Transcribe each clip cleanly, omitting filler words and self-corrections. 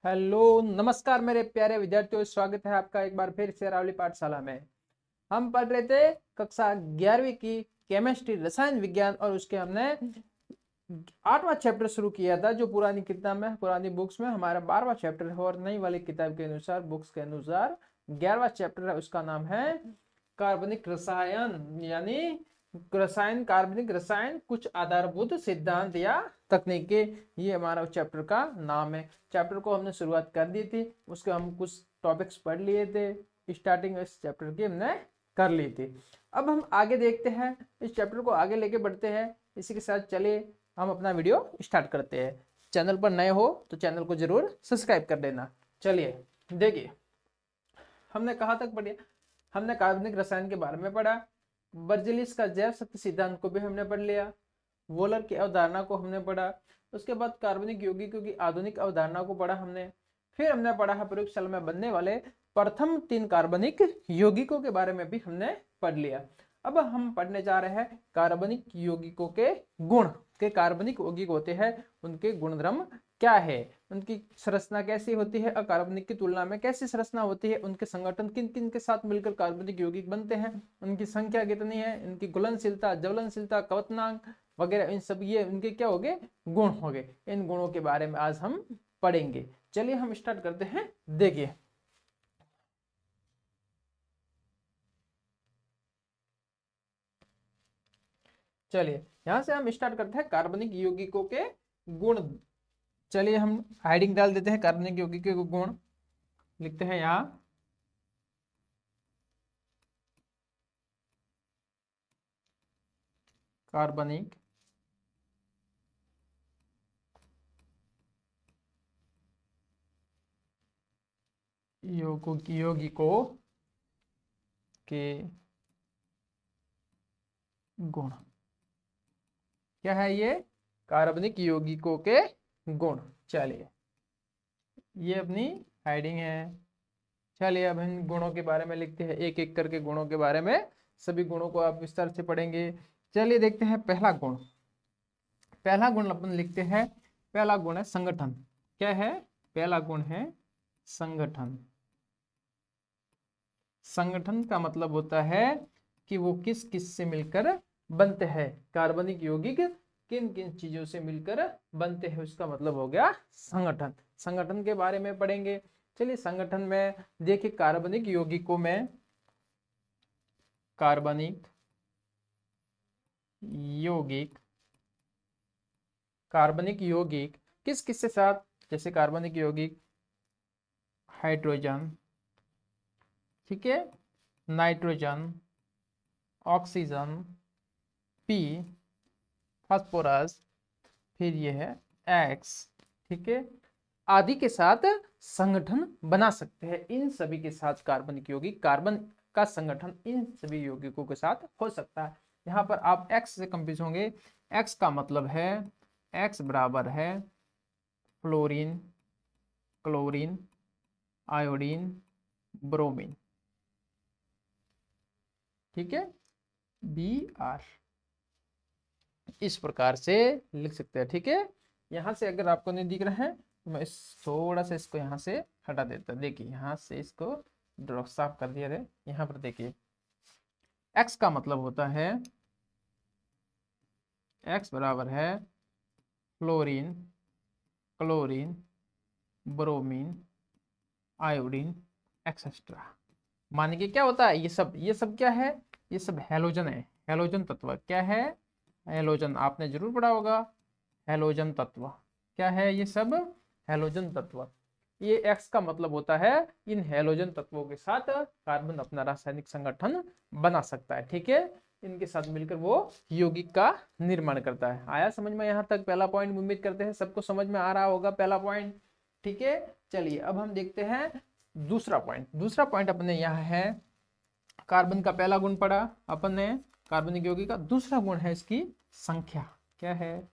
Hello नमस्कार मेरे प्यारे विद्यार्थियों, स्वागत है आपका एक बार फिर से अरावली पाठशाला में। हम पढ़ रहे थे कक्षा 11वीं की केमिस्ट्री रसायन विज्ञान और उसके हमने 8वां चैप्टर शुरू किया था जो पुरानी किताब में पुरानी बुक्स में हमारा 12वां चैप्टर है और नई वाली किताब के अनुसार बुक्स के अनुसार 11वां चैप्टर है। उसका नाम है कार्बनिक रसायन, यानी रसायन, कार्बनिक रसायन, कुछ आधारभूत सिद्धांत या तकनीकें, ये हमारा चैप्टर का नाम है। चैप्टर को हमने शुरुआत कर दी थी, उसके हम कुछ टॉपिक्स पढ़ लिए थे, स्टार्टिंग इस चैप्टर की हमने कर ली थी। अब हम आगे देखते हैं, इस चैप्टर को आगे लेके बढ़ते हैं। इसी के साथ चलिए हम अपना वीडियो स्टार्ट करते हैं। चैनल पर नए हो तो चैनल को जरूर सब्सक्राइब कर देना। चलिए देखिए, हमने कहाँ तक पढ़ा। हमने कार्बनिक रसायन के बारे में पढ़ा, बर्जेलिस का जैव शक्ति सिद्धांत को भी हमने पढ़ लिया, वोलर की अवधारणा को हमने पढ़ा, उसके बाद कार्बनिक यौगिकों की आधुनिक अवधारणा को पढ़ा हमने। फिर हमने पढ़ा है प्रयोगशाला में बनने वाले प्रथम 3 कार्बनिक यौगिकों के बारे में भी हमने पढ़ लिया। अब हम पढ़ने जा रहे हैं कार्बनिक यौगिकों के गुण के। कार्बनिक यौगिक होते हैं, उनके गुणधर्म क्या है, उनकी संरचना कैसी होती है, अकार्बनिक की तुलना में कैसी संरचना होती है, उनके संगठन किन किन के साथ मिलकर कार्बनिक यौगिक बनते हैं, उनकी संख्या कितनी है, इनकी घुलनशीलता, ज्वलनशीलता, क्वथनांक वगैरह, इन सब ये इनके क्या हो गए, गुण हो गए। इन गुणों के बारे में आज हम पढ़ेंगे। चलिए हम स्टार्ट करते हैं। देखिए चलिए यहां से हम स्टार्ट करते हैं कार्बनिक यौगिकों के गुण। चलिए हम हेडिंग डाल देते हैं कार्बनिक यौगिकों के गुण, लिखते हैं यहाँ कार्बनिक यौगिकों के गुण। क्या है ये? कार्बनिक यौगिकों के गुण। चलिए ये अपनी हेडिंग है। चलिए अब इन गुणों के बारे में लिखते हैं, एक एक करके गुणों के बारे में। सभी गुणों को आप विस्तार से पढ़ेंगे। चलिए देखते हैं पहला गुण। पहला गुण अपन लिखते हैं, पहला गुण है संगठन। क्या है? पहला गुण है संगठन। संगठन का मतलब होता है कि वो किस किस से मिलकर बनते हैं, कार्बनिक यौगिक किन किन चीजों से मिलकर बनते हैं, उसका मतलब हो गया संगठन। संगठन के बारे में पढ़ेंगे। चलिए संगठन में देखिए, कार्बनिक यौगिकों में कार्बनिक यौगिक, कार्बनिक यौगिक किस किस के साथ, जैसे कार्बनिक यौगिक हाइड्रोजन, ठीक है, नाइट्रोजन, ऑक्सीजन, पी, फास्फोरस, फिर ये है एक्स, ठीक है, आदि के साथ संगठन बना सकते हैं। इन सभी के साथ कार्बनिक यौगिक, कार्बन का संगठन इन सभी यौगिकों के साथ हो सकता है। यहाँ पर आप एक्स से कंफ्यूज होंगे। एक्स का मतलब है, एक्स बराबर है फ्लोरीन, क्लोरीन, आयोडीन, ब्रोमीन, ठीक है, बी आर, इस प्रकार से लिख सकते हैं। ठीक है, यहां से अगर आपको नहीं दिख रहा है तो मैं इस थोड़ा सा इसको यहाँ से हटा देता। देखिए यहाँ से इसको ड्रॉ साफ कर दिया है। यहाँ पर देखिए x का मतलब होता है, x बराबर है fluorine, chlorine, bromine, iodine, etcetera. माने कि क्या होता है, ये सब क्या है, ये सब हैलोजन है। हैलोजन तत्व क्या है? हैलोजन आपने जरूर पढ़ा होगा। हैलोजन तत्व क्या है? ये सब हैलोजन तत्व। ये एक्स का मतलब होता है इन हैलोजन तत्वों के साथ कार्बन अपना रासायनिक संगठन बना सकता है। ठीक है, इनके साथ मिलकर वो यौगिक का निर्माण करता है। आया समझ में यहाँ तक? पहला पॉइंट उम्मीद करते हैं सबको समझ में आ रहा होगा, पहला पॉइंट। ठीक है, चलिए अब हम देखते हैं दूसरा पॉइंट। दूसरा पॉइंट अपने यहाँ है, कार्बन का पहला गुण पढ़ा अपन ने कार्बनिक यौगिक का। दूसरा गुण है इसकी संख्या। क्या है?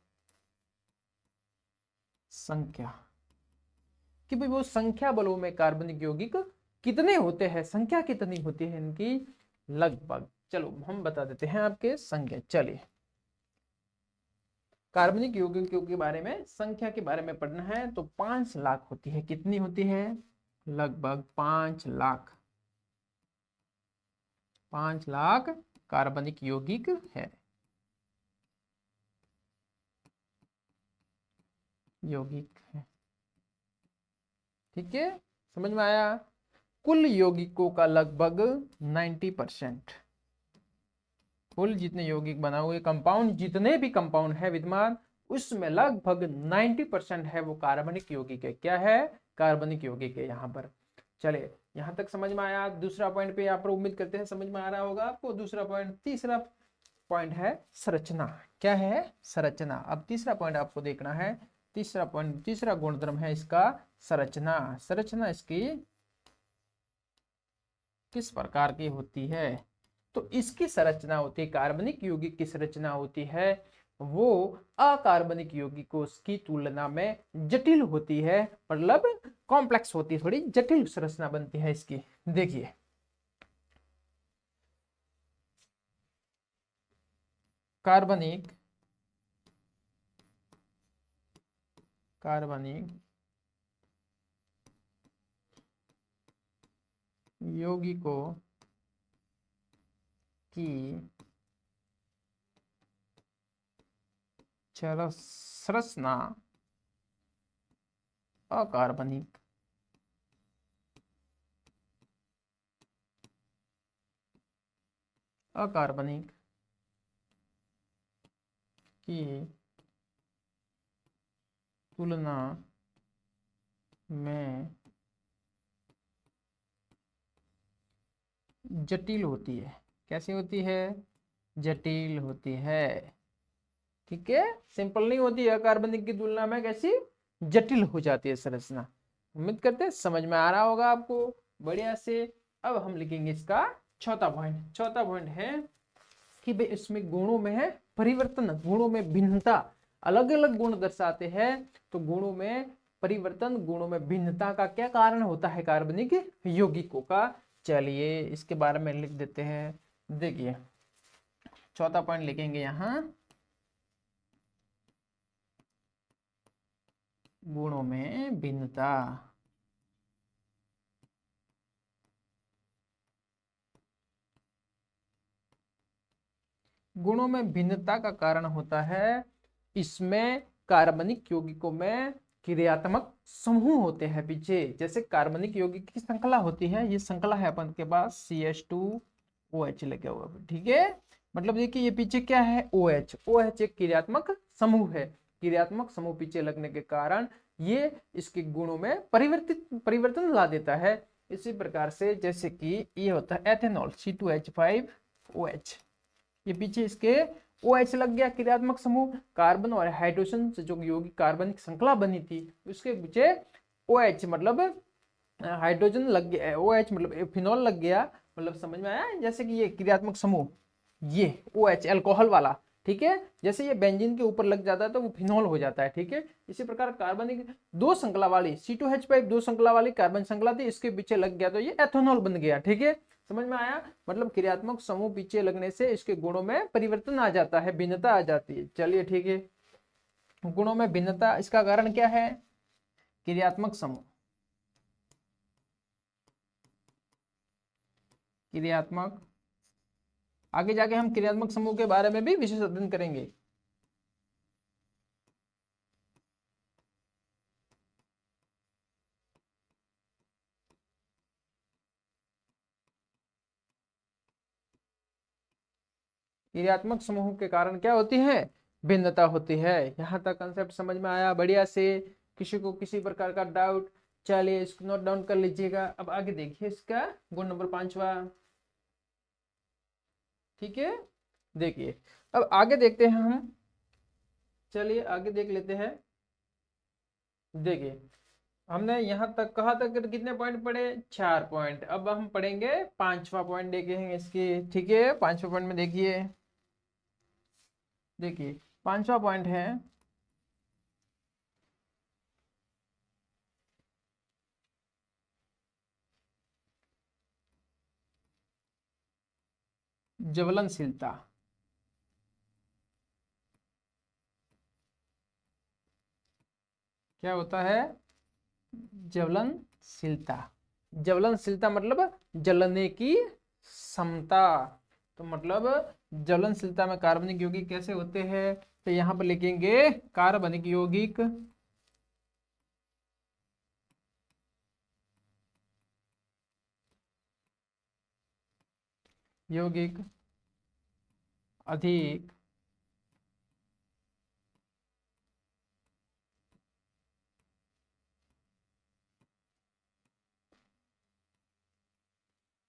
संख्या, कि भाई वो संख्या बलों में कार्बनिक यौगिक कितने होते हैं, संख्या कितनी होती है इनकी लगभग। चलो हम बता देते हैं आपके संख्या। चलिए कार्बनिक यौगिकों के बारे में, संख्या के बारे में पढ़ना है तो 5 लाख होती है। कितनी होती है? लगभग 5 लाख। 5 लाख कार्बनिक यौगिक है, यौगिक है। ठीक है, समझ में आया? कुल यौगिकों का लगभग 90%, कुल जितने यौगिक बना हुए कंपाउंड, जितने भी कंपाउंड है विद्यमान, उसमें लगभग 90% है वो कार्बनिक यौगिक है। क्या है? कार्बनिक यौगिक है यहाँ पर। चलिए, यहाँ तक समझ में आया। दूसरा पॉइंट पे यहाँ पर उम्मीद करते हैं समझ में आ रहा होगा आपको। दूसरा पॉइंट, तीसरा पॉइंट है संरचना। क्या है? संरचना। अब तीसरा पॉइंट आपको देखना है। तीसरा पॉइंट, तीसरा गुणधर्म है इसका संरचना। संरचना इसकी किस प्रकार की होती है? तो इसकी संरचना होती है, कार्बनिक यौगिक की संरचना होती है वो अकार्बनिक यौगिकों की तुलना में जटिल होती है, मतलब कॉम्प्लेक्स होती है, थोड़ी जटिल संरचना बनती है इसकी। देखिए, कार्बनिक यौगिकों की संरचना अकार्बनिक की तुलना में जटिल होती है। कैसी होती है? जटिल होती है। ठीक है, सिंपल नहीं होती है, कार्बनिक की तुलना में कैसी? जटिल हो जाती है संरचना। उम्मीद करते हैं समझ में आ रहा होगा आपको बढ़िया से। अब हम लिखेंगे इसका चौथा पॉइंट। चौथा पॉइंट है कि भाई इसमें गुणों में है परिवर्तन, गुणों में भिन्नता, अलग अलग गुण दर्शाते हैं। तो गुणों में परिवर्तन, गुणों में भिन्नता का क्या कारण होता है कार्बनिक यौगिकों का? चलिए इसके बारे में लिख देते हैं। देखिए, चौथा पॉइंट लिखेंगे यहाँ, गुणों में भिन्नता। गुणों में भिन्नता का कारण होता है इसमें कार्बनिक यौगिकों में क्रियात्मक समूह होते हैं पीछे। जैसे कार्बनिक यौगिक की श्रृंखला होती है, ये श्रृंखला है अपन के पास CH2OH लगा हुआ। ठीक है, मतलब देखिए ये पीछे क्या है? OH। OH एक क्रियात्मक समूह है। क्रियात्मक समूह पीछे लगने के कारण ये इसके गुणों में परिवर्तन ला देता है। इसी प्रकार से जैसे कि ये होता है एथेनॉल C2H5OH, ये पीछे इसके OH लग गया क्रियात्मक समूह। कार्बन और हाइड्रोजन से जो यौगिक कार्बनिक श्रृंखला बनी थी उसके पीछे OH मतलब हाइड्रोजन लग गया, OH मतलब फिनॉल लग गया। मतलब समझ में आया? जैसे कि ये क्रियात्मक समूह, ये OH अल्कोहल वाला, ठीक है, जैसे ये बेंजीन के ऊपर लग जाता है तो वो फिनॉल हो जाता है। ठीक है, इसी प्रकार कार्बनिक दो श्रृंखला वाली C2H5 दो श्रृंखला वाली कार्बन श्रृंखला थी, इसके पीछे लग गया तो ये एथेनॉल बन गया। ठीक है, समझ में आया? मतलब क्रियात्मक समूह पीछे लगने से इसके गुणों में परिवर्तन आ जाता है, भिन्नता आ जाती है। चलिए ठीक है, गुणों में भिन्नता, इसका कारण क्या है? क्रियात्मक समूह, क्रियात्मक, आगे जाके हम क्रियात्मक समूह के बारे में भी विशेष अध्ययन करेंगे। क्रियात्मक समूह के कारण क्या होती है? भिन्नता होती है। यहां तक कंसेप्ट समझ में आया बढ़िया से? किसी को किसी प्रकार का डाउट? चलिए इसको नोट डाउन कर लीजिएगा। अब आगे देखिए इसका गुण नंबर 5वां। ठीक है, देखिए अब आगे देखते हैं हम। चलिए आगे देख लेते हैं। देखिए, हमने यहां तक कहा था कि कितने पॉइंट पढ़े? 4 पॉइंट। अब हम पढ़ेंगे 5वां पॉइंट देखेंगे इसकी। ठीक है, 5वां पॉइंट में देखिए, देखिए 5वां पॉइंट है ज्वलनशीलता। क्या होता है? ज्वलनशीलता। ज्वलनशीलता मतलब जलने की क्षमता। तो मतलब ज्वलनशीलता में कार्बनिक यौगिक कैसे होते हैं? तो यहाँ पर लिखेंगे कार्बनिक यौगिक यौगिक अधिक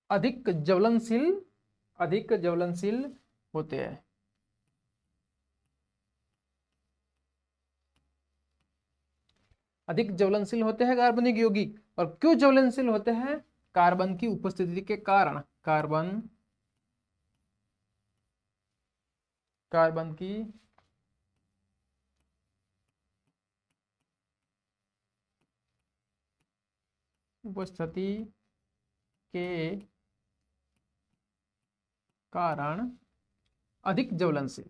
अधिक ज्वलनशील, अधिक ज्वलनशील होते हैं। अधिक ज्वलनशील होते हैं कार्बनिक यौगिक। और क्यों ज्वलनशील होते हैं? कार्बन की उपस्थिति के कारण। कार्बन कार्बन की उपस्थिति के कारण अधिक ज्वलनशील।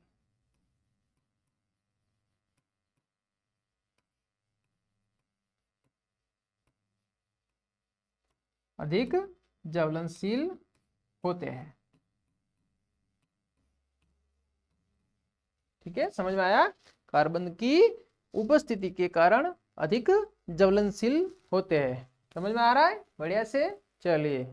अधिक ज्वलनशील होते हैं। ठीक है, समझ में आया? कार्बन की उपस्थिति के कारण अधिक ज्वलनशील होते हैं। समझ में आ रहा है? बढ़िया से। चलिए,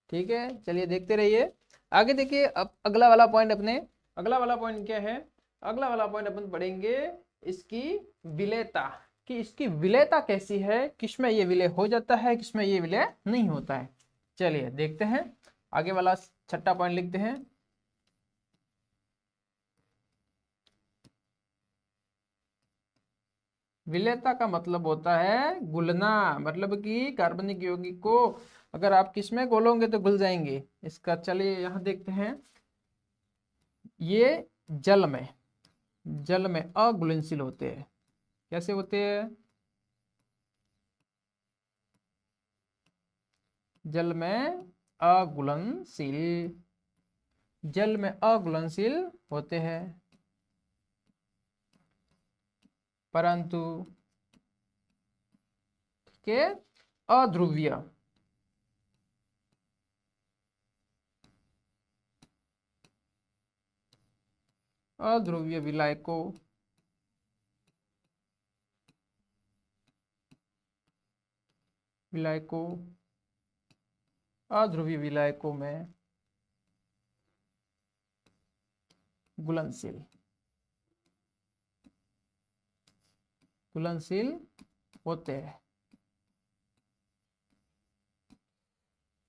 ठीक है, चलिए देखते रहिए। आगे देखिए, अब अगला वाला पॉइंट अपने, अगला वाला पॉइंट क्या है? अगला वाला पॉइंट अपन पढ़ेंगे इसकी विलेयता, कि इसकी विलेयता कैसी है, किसमें ये विलय हो जाता है, किसमें ये विलय नहीं होता है। चलिए देखते हैं, आगे वाला छठा पॉइंट लिखते हैं। विलेयता का मतलब होता है घुलना, मतलब कि कार्बनिक यौगिक को अगर आप किसमें घोलोगे तो घुल जाएंगे। इसका चलिए यहां देखते हैं। ये जल में, जल में अघुलनशील होते हैं। कैसे होते हैं? जल में अघुलनशील, जल में अघुलनशील होते हैं, परंतु के अध्रुवीय, अध्रुवीय विलायकों, विलायकों, अध्रुवीय विलायकों में घुलनशील, घुलनशील होते हैं।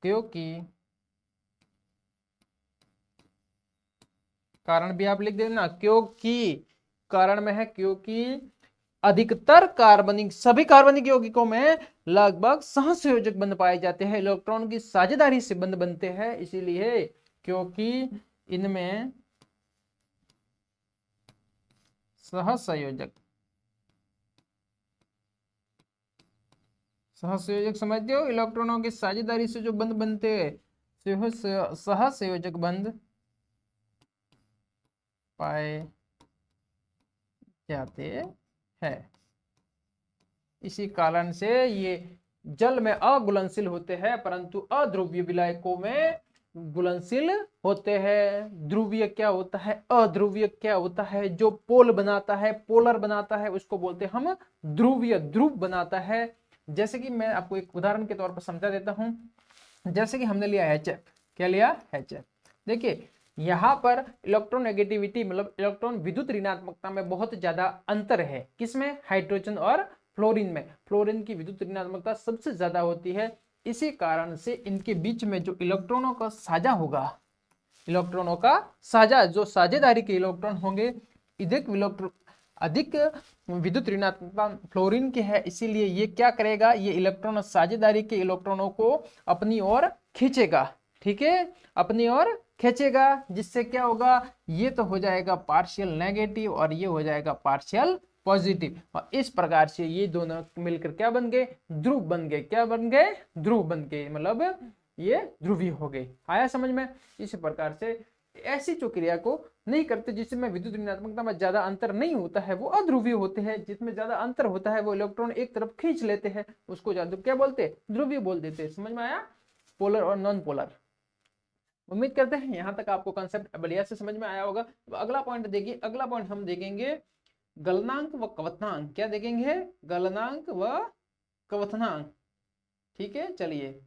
क्योंकि, कारण भी आप लिख देना, क्योंकि कारण में है, क्योंकि अधिकतर कार्बनिक, सभी कार्बनिक यौगिकों में लगभग सहसंयोजक बंध पाए जाते हैं, इलेक्ट्रॉन की साझेदारी से बंध बनते हैं, इसीलिए क्योंकि इनमें सहसंयोजक, सहसंयोजक समझते हो, इलेक्ट्रॉनों की साझेदारी से जो बंध बनते हैं, सहसंयोजक बंध पाए जाते हैं। इसी कारण से ये जल में अघुलनशील होते हैं, परंतु अध्रुवीय विलायकों में घुलनशील होते हैं। ध्रुवीय क्या होता है? अध्रुवीय क्या होता है? जो पोल बनाता है, पोलर बनाता है, उसको बोलते हैं हम ध्रुवीय, ध्रुव बनाता है। जैसे कि मैं आपको एक उदाहरण के तौर पर समझा देता हूं। जैसे कि हमने लिया HF, क्या लिया? HF। देखिए यहाँ पर इलेक्ट्रोनेगेटिविटी मतलब इलेक्ट्रॉन विद्युत ऋणात्मकता में बहुत ज्यादा अंतर है। किसमें? हाइड्रोजन और फ्लोरीन में। फ्लोरीन की विद्युत ऋणात्मकता सबसे ज्यादा होती है। इसी कारण से इनके बीच में जो इलेक्ट्रॉनों का साझा होगा, इलेक्ट्रॉनों का साझा, जो साझेदारी के इलेक्ट्रॉन होंगे, अधिक विद्युत ऋणात्मकता फ्लोरीन की है। इसीलिए ये क्या करेगा? ये इलेक्ट्रॉन साझेदारी के इलेक्ट्रॉनों को अपनी ओर खींचेगा। ठीक है, अपनी ओर खींचेगा, जिससे क्या होगा? ये तो हो जाएगा पार्शियल नेगेटिव और ये हो जाएगा पार्शियल पॉजिटिव। और इस प्रकार से ये दोनों मिलकर क्या बन गए? ध्रुव बन गए। क्या बन गए? ध्रुव बन गए, मतलब ये ध्रुवीय हो गए। आया समझ में? इस प्रकार से ऐसी जो क्रिया को नहीं करते जिसमें विद्युत ऋणात्मकता में ज्यादा अंतर नहीं होता है वो अध्रुवीय होते हैं। जिसमें ज्यादा अंतर होता है वो इलेक्ट्रॉन एक तरफ खींच लेते हैं, उसको ज्यादा क्या बोलते हैं, ध्रुवीय बोल देते हैं। समझ में आया, पोलर और नॉन पोलर। उम्मीद करते हैं यहाँ तक आपको कंसेप्ट बढ़िया से समझ में आया होगा। तो अगला पॉइंट देखिए, अगला पॉइंट हम देखेंगे गलनांक व क्वथनांक। क्या देखेंगे, गलनांक व क्वथनांक। ठीक है, चलिए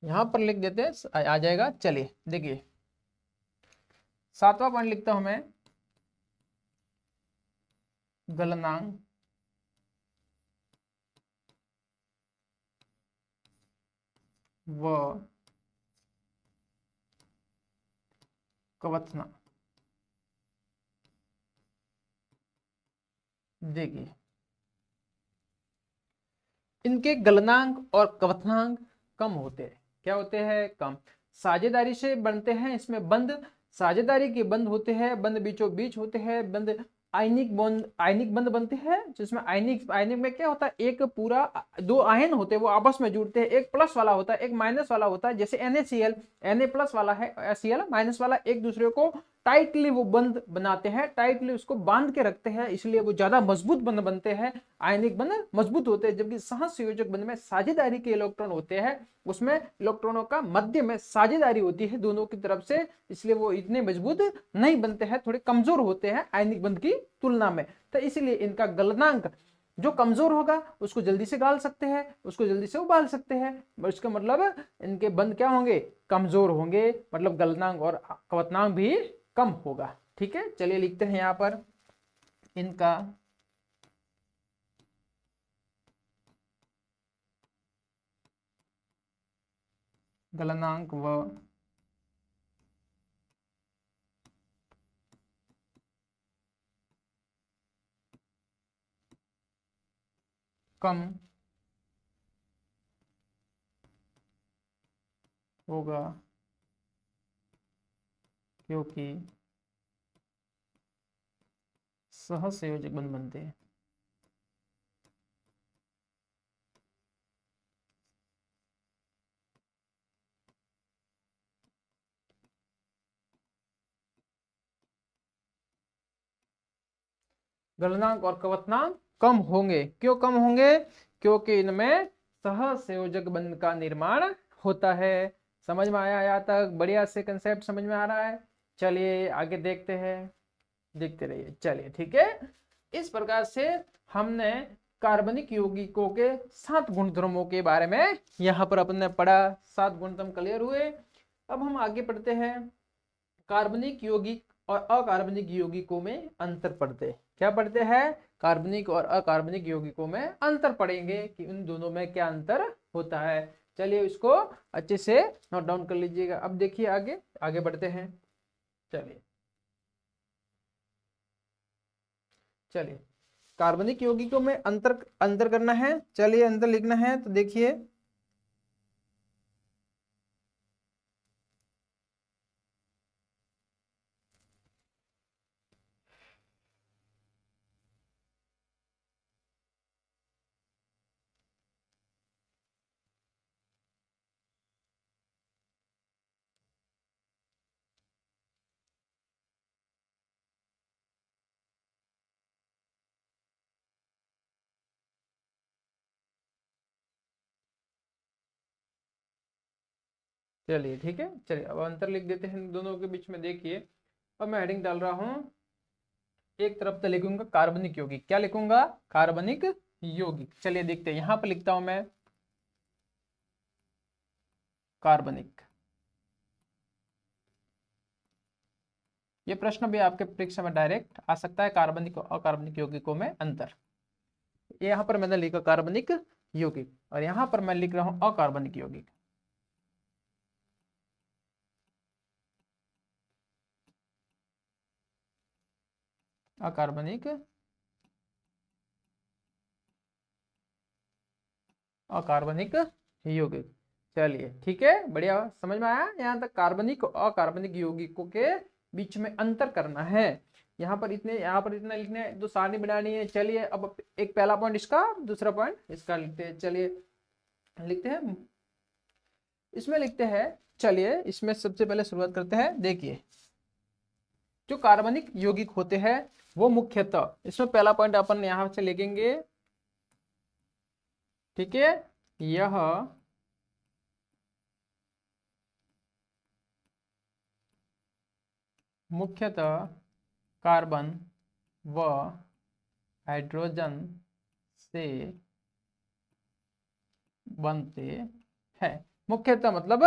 यहां पर लिख देते हैं, आ जाएगा। चलिए देखिए 7वां पॉइंट लिखता हूं मैं, गलनांक व क्वथनांक। देखिए इनके गलनांक और क्वथनांक कम होते हैं। क्या होते हैं, कम। साझेदारी से बनते हैं, इसमें बंद साझेदारी के बंद होते हैं, बंद बीचों बीच होते हैं, बंद आयनिक बंद बनते हैं। जिसमें आयनिक में क्या होता है, एक पूरा दो आयन होते हैं वो आपस में जुड़ते हैं, एक प्लस वाला होता है एक माइनस वाला होता है। जैसे NaCl, Na प्लस वाला है, Cl माइनस वाला, एक दूसरे को टाइटली वो बंद बनाते हैं, टाइटली उसको बांध के रखते हैं, इसलिए वो ज्यादा मजबूत बंध बनते हैं, आयनिक बंध मजबूत होते हैं। जबकि सहसंयोजक बंध में साझेदारी के इलेक्ट्रॉन होते हैं, उसमें इलेक्ट्रॉनों का मध्य में साझेदारी होती है दोनों की तरफ से, इसलिए वो इतने मजबूत नहीं बनते हैं, थोड़े कमजोर होते हैं आयनिक बंध की तुलना में। तो इसलिए इनका गलनांक जो कमजोर होगा उसको जल्दी से गाल सकते हैं, उसको जल्दी से उबाल सकते हैं। इसका मतलब इनके बंध क्या होंगे, कमजोर होंगे, मतलब गलनांक और क्वथनांक भी कम होगा। ठीक है, चलिए लिखते हैं यहां पर इनका गलनांक व कम होगा क्योंकि सहसंयोजक बंध बनते हैं। गलनांक और क्वथनांक कम होंगे। क्यों कम होंगे, क्योंकि इनमें सहसंयोजक बंध का निर्माण होता है। समझ में आया यहाँ तक, बढ़िया से कंसेप्ट समझ में आ रहा है। चलिए आगे देखते हैं, देखते रहिए। चलिए ठीक है, इस प्रकार से हमने कार्बनिक यौगिकों के 7 गुणधर्मों के बारे में यहाँ पर अपने पढ़ा। 7 गुणधर्म क्लियर हुए। अब हम आगे पढ़ते हैं, कार्बनिक यौगिक और अकार्बनिक यौगिकों में अंतर पढ़ते हैं। क्या पढ़ते हैं, कार्बनिक और अकार्बनिक यौगिकों में अंतर पढ़ेंगे कि उन दोनों में क्या अंतर होता है। चलिए इसको अच्छे से नोट डाउन कर लीजिएगा। अब देखिए आगे आगे बढ़ते हैं। चलिए चलिए कार्बनिक यौगिकों में अंतर अंतर करना है। चलिए अंतर लिखना है, तो देखिए चलिए ठीक है। चलिए अब अंतर लिख देते हैं दोनों के बीच में। देखिए अब मैं हेडिंग डाल रहा हूं, एक तरफ तो लिखूंगा कार्बनिक यौगिक। क्या लिखूंगा, कार्बनिक यौगिक। चलिए देखते हैं, यहां पर लिखता हूं मैं कार्बनिक। ये प्रश्न भी आपके परीक्षा में डायरेक्ट आ सकता है, कार्बनिक और अकार्बनिक यौगिकों में अंतर। यहाँ पर मैंने लिखा कार्बनिक यौगिक और यहाँ पर मैं लिख रहा हूं अकार्बनिक यौगिक। अकार्बनिक अकार्बनिक यौगिक। चलिए ठीक है, बढ़िया समझ में आया। यहाँ तक कार्बनिक और अकार्बनिक यौगिकों के बीच में अंतर करना है। यहाँ पर इतना लिखना है, तो सारणी बनानी है। चलिए अब एक पहला पॉइंट इसका, दूसरा पॉइंट इसका लिखते हैं। चलिए लिखते हैं, इसमें लिखते हैं चलिए इसमें सबसे पहले शुरुआत करते हैं। देखिए जो कार्बनिक यौगिक होते हैं वो मुख्यतः, इसमें पहला पॉइंट अपन यहां से लिखेंगे, ठीक है। यह मुख्यतः कार्बन व हाइड्रोजन से बनते हैं। मुख्यतः मतलब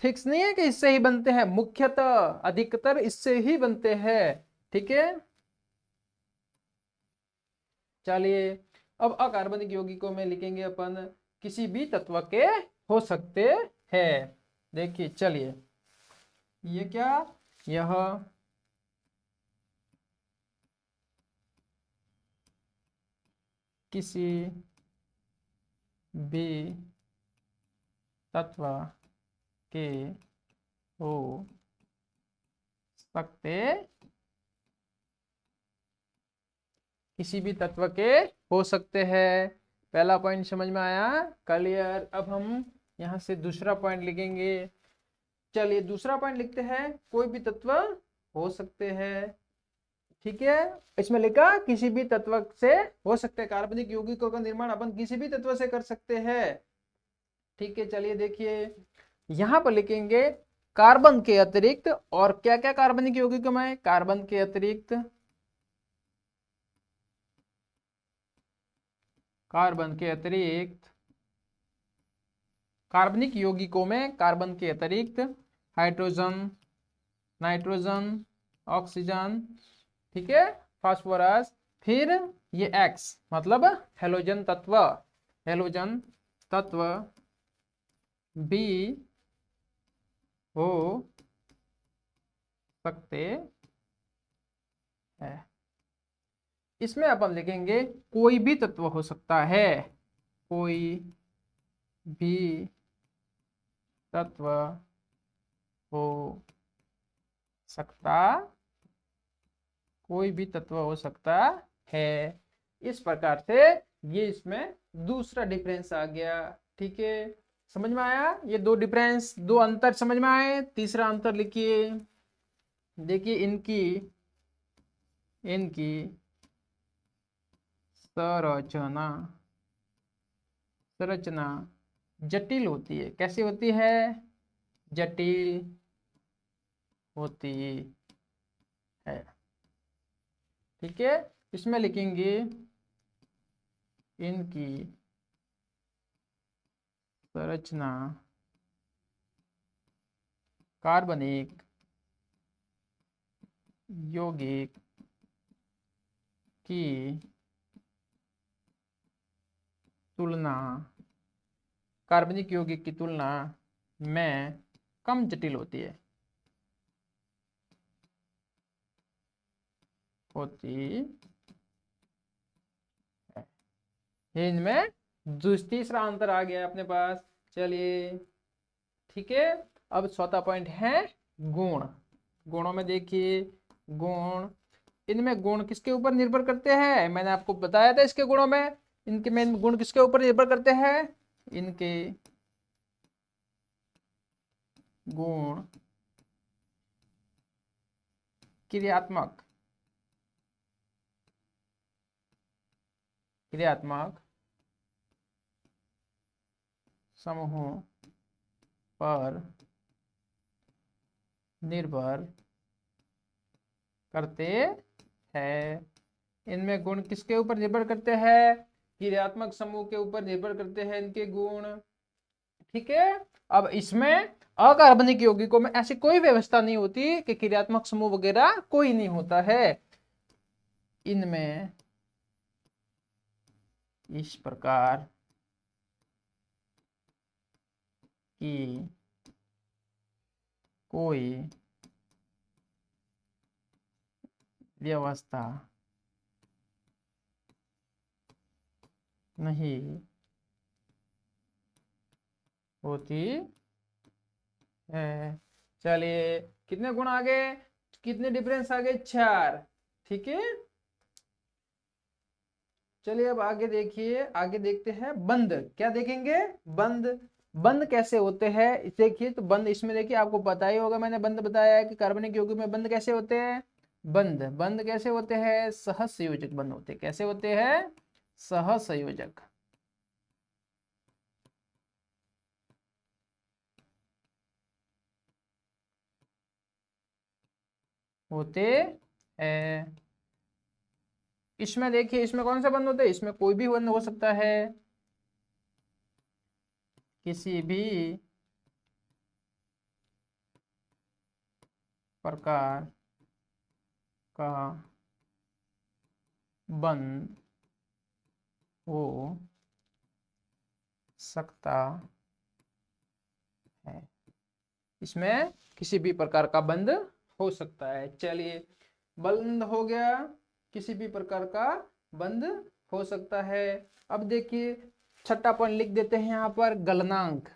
फिक्स नहीं है कि इससे ही बनते हैं, मुख्यतः अधिकतर इससे ही बनते हैं, ठीक है। चलिए अब अकार्बनिक यौगिकों में लिखेंगे अपन किसी भी तत्व के हो सकते हैं। देखिए चलिए ये क्या, यह किसी भी तत्व के हो सकते, किसी भी तत्व के हो सकते हैं। पहला पॉइंट समझ में आया, क्लियर। अब हम यहां से दूसरा पॉइंट लिखेंगे। चलिए दूसरा पॉइंट लिखते हैं, कोई भी तत्व हो सकते हैं, ठीक है। इसमें लिखा किसी भी तत्व से हो सकते हैं, कार्बनिक यौगिकों का निर्माण अपन किसी भी तत्व से कर सकते हैं, ठीक है। चलिए देखिए यहां पर लिखेंगे कार्बन के अतिरिक्त, और क्या क्या कार्बनिक यौगिकों में, कार्बन के अतिरिक्त, कार्बन के अतिरिक्त कार्बनिक यौगिकों में कार्बन के अतिरिक्त हाइड्रोजन, नाइट्रोजन, ऑक्सीजन, ठीक है, फास्फोरस, फिर ये X मतलब हेलोजन तत्व, हेलोजन तत्व भी हो सकते हैं। इसमें अपन लिखेंगे कोई भी तत्व हो सकता है, कोई भी तत्व हो सकता, कोई भी तत्व हो सकता है। इस प्रकार से ये इसमें दूसरा डिफरेंस आ गया, ठीक है। समझ में आया, ये दो डिफरेंस, दो अंतर समझ में आए। तीसरा अंतर लिखिए, देखिए इनकी इनकी संरचना, संरचना जटिल होती है। कैसी होती है, जटिल होती है, ठीक है। इसमें लिखेंगे इनकी संरचना कार्बनिक यौगिक की तुलना, कार्बनिक यौगिक की तुलना में कम जटिल होती है, होती है। इनमें तीसरा अंतर आ गया अपने पास। चलिए ठीक है, अब चौथा पॉइंट है गुण। गुणों में देखिए, गुण, इनमें गुण किसके ऊपर निर्भर करते हैं, मैंने आपको बताया था इसके गुणों में, इनके मेन गुण किसके ऊपर निर्भर करते हैं, इनके गुण क्रियात्मक, क्रियात्मक समूहों पर निर्भर करते हैं। इनमें गुण किसके ऊपर निर्भर करते हैं, क्रियात्मक समूह के ऊपर निर्भर करते हैं इनके गुण, ठीक है। अब इसमें अकार्बनिक यौगिकों में ऐसी कोई व्यवस्था नहीं होती कि क्रियात्मक समूह वगैरह कोई नहीं होता है। इनमें इस प्रकार की कोई व्यवस्था नहीं होती है। चलिए कितने गुण आ गए, कितने डिफरेंस आ गए, 4, ठीक है। चलिए अब आगे देखिए, आगे देखते हैं बंध। क्या देखेंगे, बंध। बंद कैसे होते हैं देखिए, तो बंद इसमें देखिए आपको पता ही होगा, मैंने बंद बताया है कि कार्बनिक यौगिक में बंद कैसे होते हैं। बंद बंद कैसे होते हैं, सहसंयोजक बंद होते हैं। कैसे होते हैं, सहसंयोजक होते हैं। इसमें देखिए, इसमें कौन सा बंद होता है, इसमें कोई भी बंद हो सकता है, किसी भी प्रकार का बंद हो सकता है। इसमें किसी भी प्रकार का बंद हो सकता है। चलिए, बंद हो गया, किसी भी प्रकार का बंद हो सकता है। अब देखिए छठा पॉइंट लिख देते हैं यहाँ पर, गलनांक।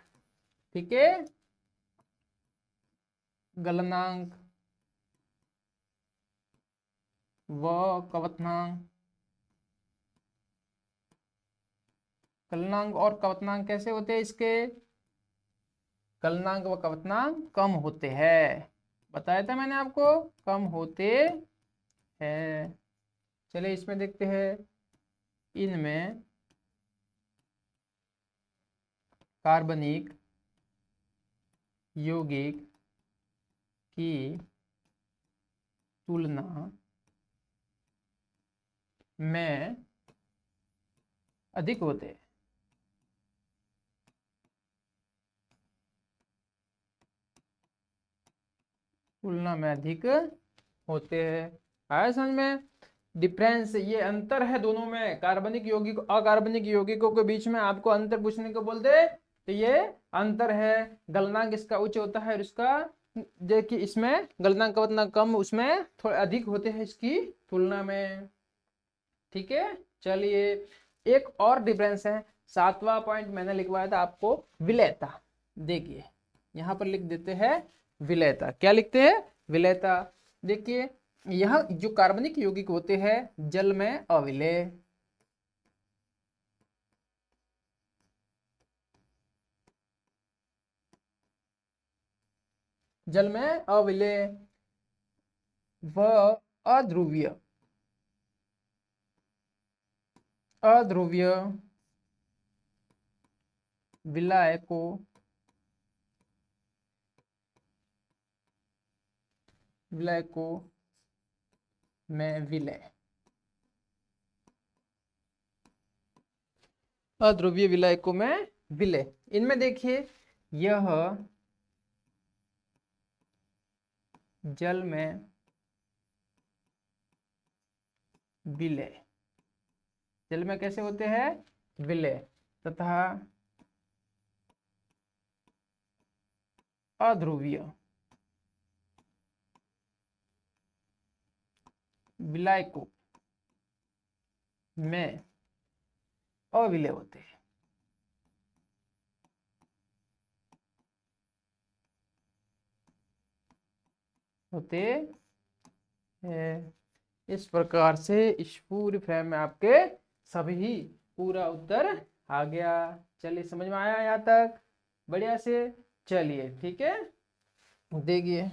ठीक है, गलनांक व कवथनांक। गलनांक और कवथनांक कैसे होते हैं इसके, गलनांक व कवथनांक कम होते हैं, बताया था मैंने आपको, कम होते हैं। चलिए इसमें देखते हैं, इनमें कार्बनिक यौगिक की तुलना में अधिक होते हैं। तुलना में अधिक होते हैं। आया समझ में, डिफरेंस, ये अंतर है दोनों में, कार्बनिक यौगिक अकार्बनिक यौगिकों के बीच में आपको अंतर पूछने को बोलते तो ये अंतर है। गलनांक इसका उच्च होता है और इसका, देखिए इसमें गलनांक उतना कम, उसमें थोड़े अधिक होते हैं इसकी तुलना में। ठीक है, चलिए एक और डिफरेंस है, सातवां पॉइंट मैंने लिखवाया था आपको, विलेयता। देखिए यहां पर लिख देते हैं विलेयता। क्या लिखते हैं, विलेयता। देखिए यह जो कार्बनिक यौगिक होते हैं जल में अविलेय, जल में अविलेय व अध्रुवीय, अध्रुवीय विलायकों विलायकों में विलय, अध्रुवीय विलायकों में विलय। इनमें देखिए यह जल में विलय, जल में कैसे होते हैं, विलय, तथा अध्रुवीय विलायकों में अविलय होते हैं। होते हैं। इस प्रकार से इस पूरी फ्रेम में आपके सभी पूरा उत्तर आ गया। चलिए समझ में आया यहाँ तक, बढ़िया से। चलिए ठीक है, देखिए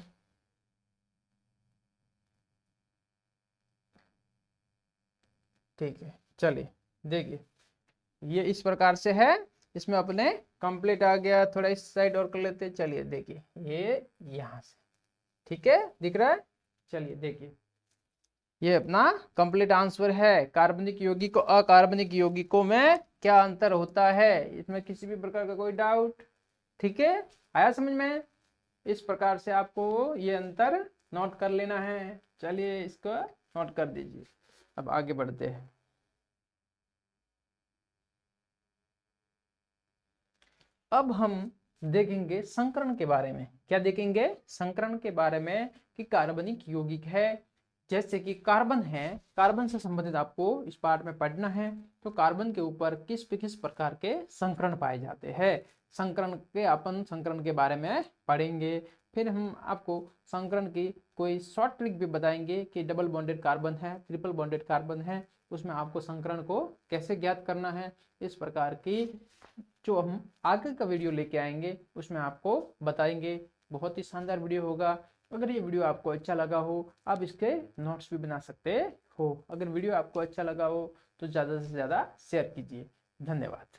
ठीक है, चलिए देखिए ये इस प्रकार से है, इसमें अपने कंप्लीट आ गया। थोड़ा इस साइड और कर लेते हैं। चलिए देखिए ये यहाँ से, ठीक है, दिख रहा है। चलिए देखिए ये अपना कंप्लीट आंसर है, कार्बनिक यौगिक और अकार्बनिक यौगिकों में क्या अंतर होता है, इसमें किसी भी प्रकार का कोई डाउट। ठीक है, आया समझ में। इस प्रकार से आपको ये अंतर नोट कर लेना है। चलिए इसको नोट कर दीजिए। अब आगे बढ़ते हैं। अब हम देखेंगे संकरण के बारे में। क्या देखेंगे, संकरण के बारे में, कि कार्बनिक यौगिक है, जैसे कि कार्बन है, कार्बन से संबंधित आपको इस पार्ट में पढ़ना है। तो कार्बन के ऊपर किस किस प्रकार के संकरण पाए जाते हैं, संकरण के अपन संकरण के बारे में पढ़ेंगे। फिर हम आपको संकरण की कोई शॉर्ट ट्रिक भी बताएंगे कि डबल बॉन्डेड कार्बन है, ट्रिपल बॉन्डेड कार्बन है, उसमें आपको संकरण को कैसे ज्ञात करना है। इस प्रकार की जो हम आगे का वीडियो लेके आएंगे उसमें आपको बताएंगे। बहुत ही शानदार वीडियो होगा। अगर ये वीडियो आपको अच्छा लगा हो, आप इसके नोट्स भी बना सकते हो। अगर वीडियो आपको अच्छा लगा हो तो ज़्यादा से ज़्यादा शेयर कीजिए। धन्यवाद।